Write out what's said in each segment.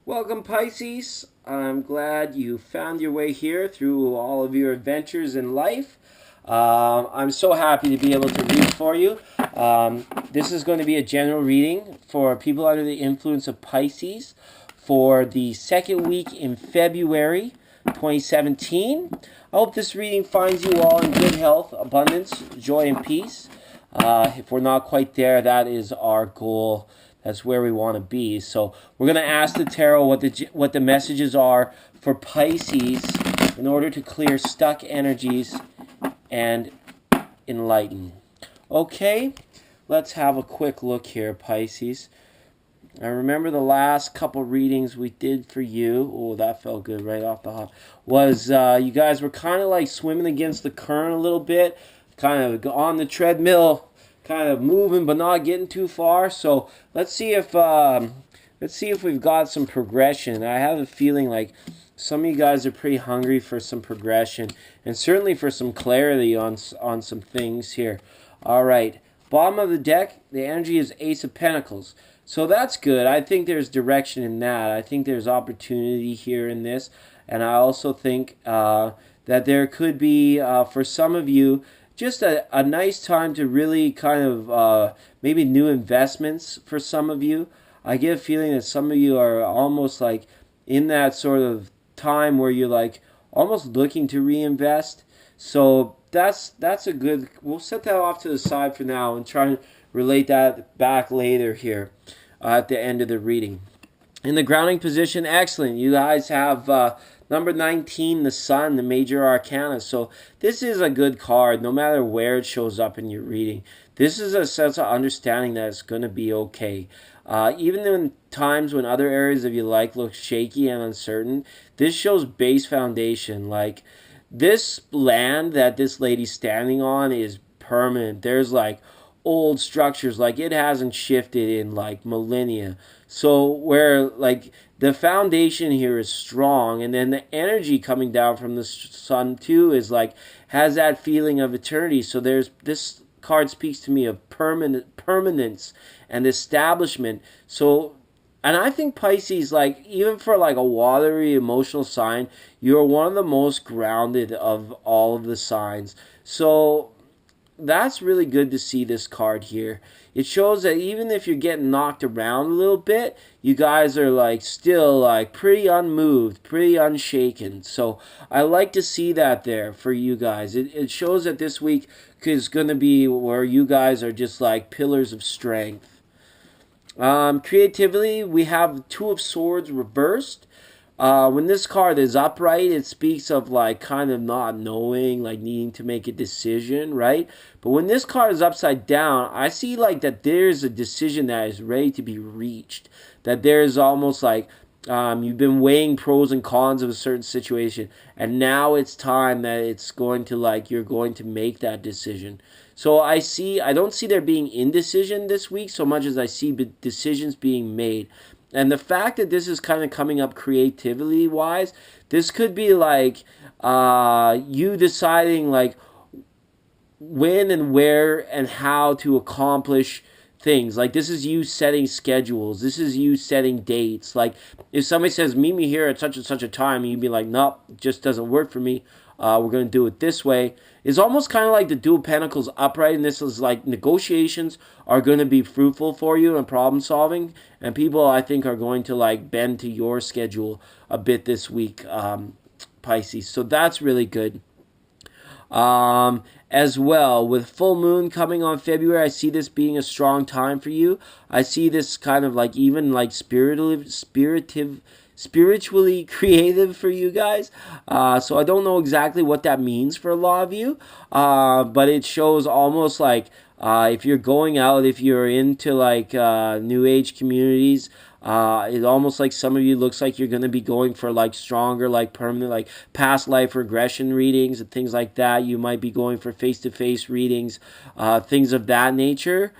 Welcome, Pisces. I'm glad you found your way here through all of your adventures in life. I'm so happy to be able to read for you. This is going to be a general reading for people under the influence of Pisces for the second week in February 2017. I hope this reading finds you all in good health, abundance, joy, and peace. If we're not quite there, that is our goal. That's where we want to be. So we're going to ask the tarot what the messages are for Pisces in order to clear stuck energies and enlighten. Okay, let's have a quick look here, Pisces. I remember the last couple readings we did for you. Oh, that felt good right off the hop. You guys were kind of like swimming against the current a little bit, kind of on the treadmill, kind of moving but not getting too far. So let's see if we've got some progression. I have a feeling like some of you guys are pretty hungry for some progression and certainly for some clarity on some things here. All right, bottom of the deck, the energy is Ace of Pentacles. So that's good. I think there's direction in that. I think there's opportunity here in this. And I also think that there could be, for some of you, just a nice time to really kind of maybe new investments for some of you. I get a feeling that some of you are almost like in that sort of time where you're like almost looking to reinvest. So that's a good, we'll set that off to the side for now and try to relate that back later here at the end of the reading. In the grounding position, excellent. You guys have number 19, the Sun, the major arcana. So this is a good card no matter where it shows up in your reading. This is a sense of understanding that it's going to be okay. Even in times when other areas of your life look shaky and uncertain, this shows base foundation. Like this land that this lady's standing on is permanent. There's like old structures, like it hasn't shifted in like millennia. So where like the foundation here is strong, and then the energy coming down from the Sun too is like has that feeling of eternity. So there's this card speaks to me of permanence and establishment. So, and I think Pisces, like even for like a watery emotional sign, you're one of the most grounded of all of the signs. So that's really good to see this card here. It shows that even if you're getting knocked around a little bit, you guys are like still like pretty unmoved, pretty unshaken. So I like to see that there for you guys. It shows that this week is going to be where you guys are just like pillars of strength. Creativity, we have Two of Swords reversed. When this card is upright, it speaks of like kind of not knowing, like needing to make a decision, right? But when this card is upside down, I see like that there's a decision that is ready to be reached. That there's almost like you've been weighing pros and cons of a certain situation, and now it's time that it's going to like you're going to make that decision. So I don't see there being indecision this week so much as I see decisions being made. And the fact that this is kind of coming up creativity wise, this could be like you deciding like when and where and how to accomplish things. Like this is you setting schedules. This is you setting dates. Like if somebody says, meet me here at such and such a time, and you'd be like, nope, it just doesn't work for me. We're going to do it this way. It's almost kind of like the Dual Pentacles upright, and this is like negotiations are going to be fruitful for you and problem solving, and people I think are going to like bend to your schedule a bit this week, Pisces. So that's really good. As well, with full moon coming on February, I see this being a strong time for you. I see this kind of like even like spiritually creative for you guys. So I don't know exactly what that means for a lot of you, but it shows almost like if you're going out, if you're into like new age communities, it almost like some of you looks like you're going to be going for like stronger, like permanent, like past life regression readings and things like that. You might be going for face-to-face readings, things of that nature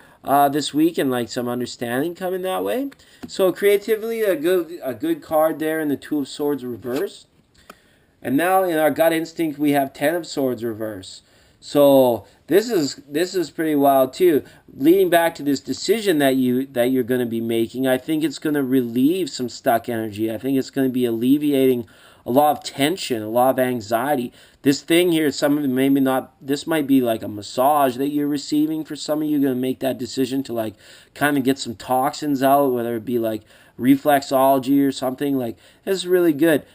this week, and like some understanding coming that way. So creatively, a good card there in the Two of Swords reverse. And now in our gut instinct, we have Ten of Swords reverse. So this is pretty wild too. Leading back to this decision that you're going to be making, I think it's going to relieve some stuck energy. I think it's going to be alleviating a lot of tension, a lot of anxiety. This thing here, some of it maybe not. This might be like a massage that you're receiving for some of you. Going to make that decision to like kind of get some toxins out, whether it be like reflexology or something. Like this is really good.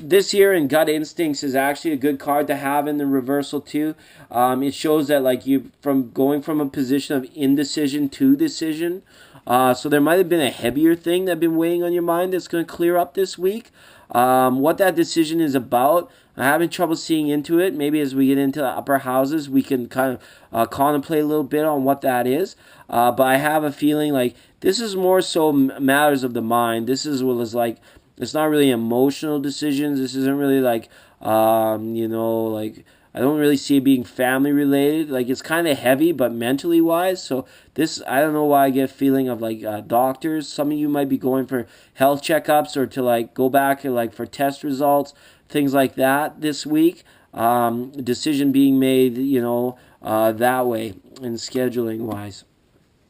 This here in Gut Instincts is actually a good card to have in the reversal too. It shows that like you from going from a position of indecision to decision. So there might have been a heavier thing that been weighing on your mind that's going to clear up this week. What that decision is about, I'm having trouble seeing into it. Maybe as we get into the upper houses, we can kind of contemplate a little bit on what that is. But I have a feeling like this is more so matters of the mind. This is what is like, it's not really emotional decisions. This isn't really like, like I don't really see it being family related. Like it's kind of heavy, but mentally wise. So this, I don't know why I get a feeling of like doctors. Some of you might be going for health checkups or to like go back and like for test results, things like that this week. Decision being made, that way in scheduling wise.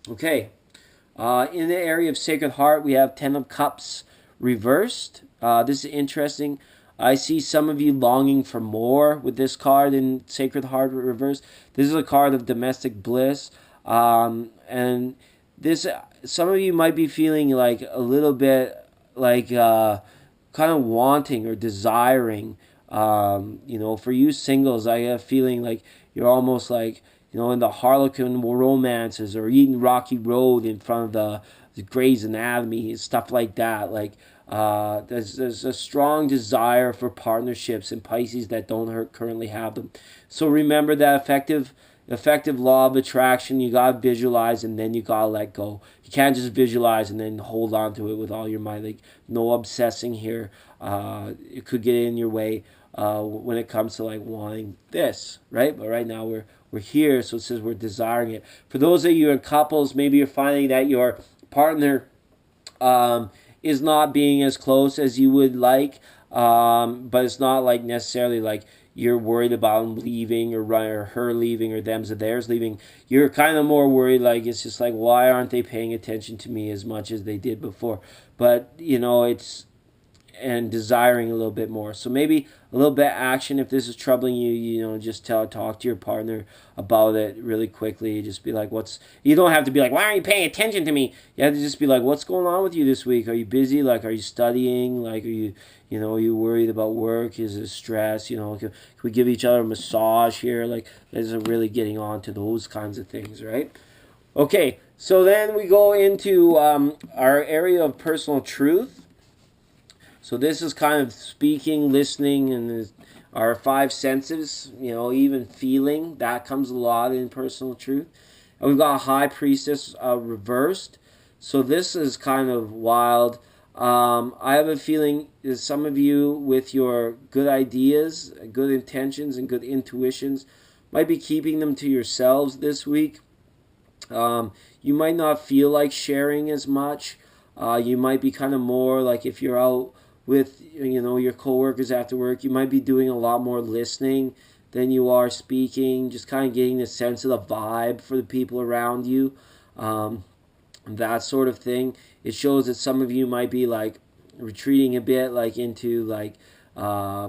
Okay. In the area of Sacred Heart, we have Ten of Cups reversed. This is interesting. I see some of you longing for more with this card in Sacred Heart reversed. This is a card of domestic bliss. And this, some of you might be feeling like a little bit like kind of wanting or desiring. For you singles, I have a feeling like you're almost like, in the Harlequin romances or eating Rocky Road in front of the Grey's Anatomy and stuff like that. Like there's a strong desire for partnerships in Pisces that don't currently have them. So remember that effective law of attraction. You gotta visualize and then you gotta let go. You can't just visualize and then hold on to it with all your might. Like no obsessing here. It could get in your way when it comes to like wanting this, right? But right now we're here, so it says we're desiring it. For those of you in couples, maybe you're finding that your partner is not being as close as you would like, but it's not like necessarily like you're worried about him leaving or her leaving or them's or theirs leaving. You're kind of more worried like it's just like, why aren't they paying attention to me as much as they did before? But it's and desiring a little bit more. So maybe a little bit of action if this is troubling you, just talk to your partner about it really quickly. Just be like, you don't have to be like, why aren't you paying attention to me? You have to just be like, what's going on with you this week? Are you busy? Like, are you studying? Like, are you, are you worried about work? Is it stress? Can we give each other a massage here? Like, this is really getting on to those kinds of things, right? Okay, so then we go into our area of personal truth. So this is kind of speaking, listening, and our five senses, even feeling. That comes a lot in personal truth. And we've got a High Priestess reversed. So this is kind of wild. I have a feeling that some of you with your good ideas, good intentions, and good intuitions might be keeping them to yourselves this week. You might not feel like sharing as much. You might be kind of more like if you're out with your coworkers after work, you might be doing a lot more listening than you are speaking, just kind of getting the sense of the vibe for the people around you, that sort of thing. It shows that some of you might be like retreating a bit like into like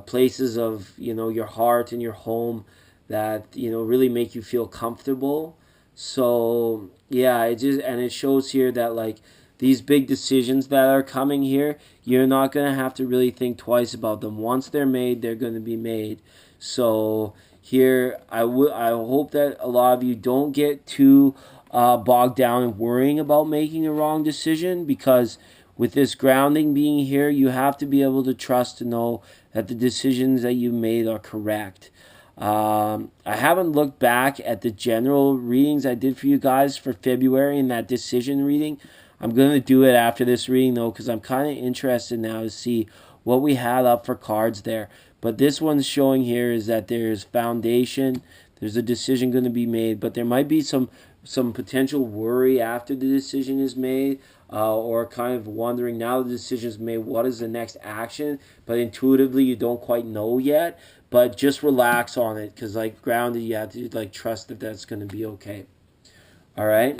places of your heart and your home that really make you feel comfortable. So yeah, it shows here that like these big decisions that are coming here, you're not going to have to really think twice about them. Once they're made, they're going to be made. So here, I hope that a lot of you don't get too bogged down in worrying about making a wrong decision, because with this grounding being here, you have to be able to trust to know that the decisions that you made are correct. I haven't looked back at the general readings I did for you guys for February in that decision reading. I'm going to do it after this reading, though, because I'm kind of interested now to see what we had up for cards there. But this one's showing here is that there's foundation. There's a decision going to be made, but there might be some potential worry after the decision is made. or kind of wondering, now the decision's made, what is the next action? But intuitively you don't quite know yet. But just relax on it, because like grounded, you have to like trust that that's going to be okay. All right.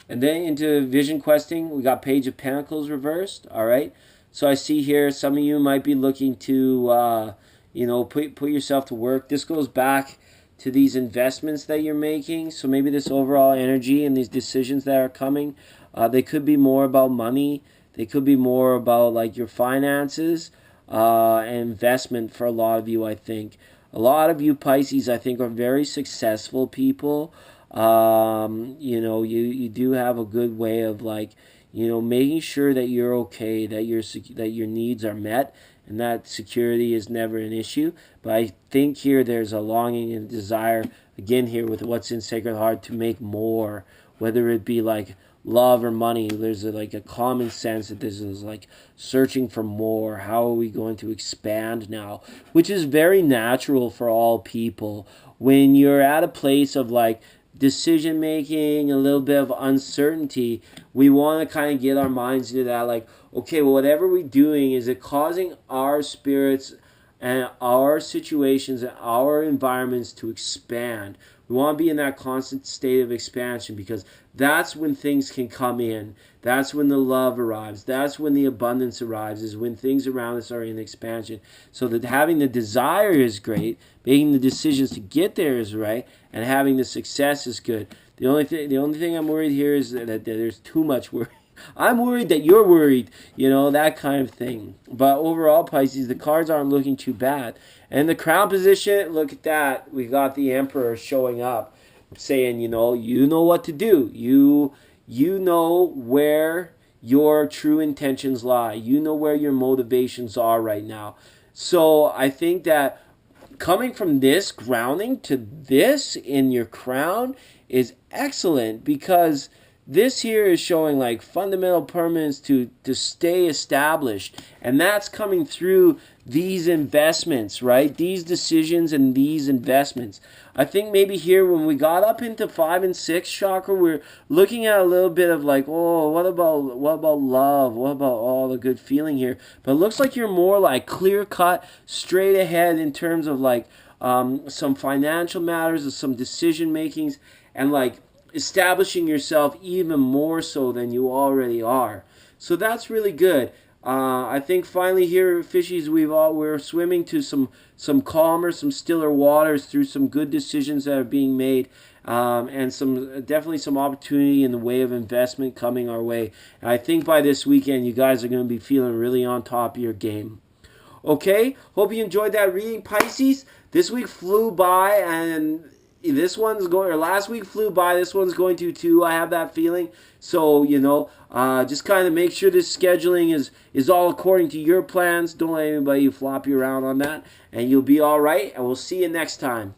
And then into vision questing, we got Page of Pentacles reversed. All right. So I see here some of you might be looking to, put yourself to work. This goes back to these investments that you're making. So maybe this overall energy and these decisions that are coming, they could be more about money. They could be more about like your finances and investment for a lot of you, I think. A lot of you Pisces, I think, are very successful people. You do have a good way of like, making sure that you're okay, that your needs are met, and that security is never an issue. But I think here there's a longing and desire, again here with what's in Sacred Heart, to make more, whether it be like love or money. There's a common sense that this is like searching for more. How are we going to expand now? Which is very natural for all people. When you're at a place of like decision making, a little bit of uncertainty, we want to kind of get our minds into that, like, okay, well, whatever we're doing, is it causing our spirits and our situations and our environments to expand? We want to be in that constant state of expansion, because that's when things can come in. That's when the love arrives. That's when the abundance arrives, is when things around us are in expansion. So that having the desire is great, making the decisions to get there is right, and having the success is good. The only thing I'm worried here is that there's too much worry. I'm worried that you're worried, that kind of thing. But overall, Pisces, the cards aren't looking too bad. And the crown position, look at that. We got the Emperor showing up, saying, you know what to do. You know where your true intentions lie. You know where your motivations are right now. So I think that coming from this grounding to this in your crown is excellent, because this here is showing like fundamental permanence to stay established. And that's coming through these investments, right? These decisions and these investments. I think maybe here when we got up into 5 and 6 chakra, we're looking at a little bit of like, oh, what about love? What about all the good feeling here? But it looks like you're more like clear cut, straight ahead in terms of like some financial matters and some decision makings, and like establishing yourself even more so than you already are. So that's really good. I think finally here, fishies, we're swimming to some calmer, some stiller waters through some good decisions that are being made, and definitely some opportunity in the way of investment coming our way. And I think by this weekend, you guys are going to be feeling really on top of your game. Okay, hope you enjoyed that reading, Pisces. This week flew by, and last week flew by. This one's going to too. I have that feeling. So, just kind of make sure this scheduling is all according to your plans. Don't let anybody flop you around on that. And you'll be all right. And we'll see you next time.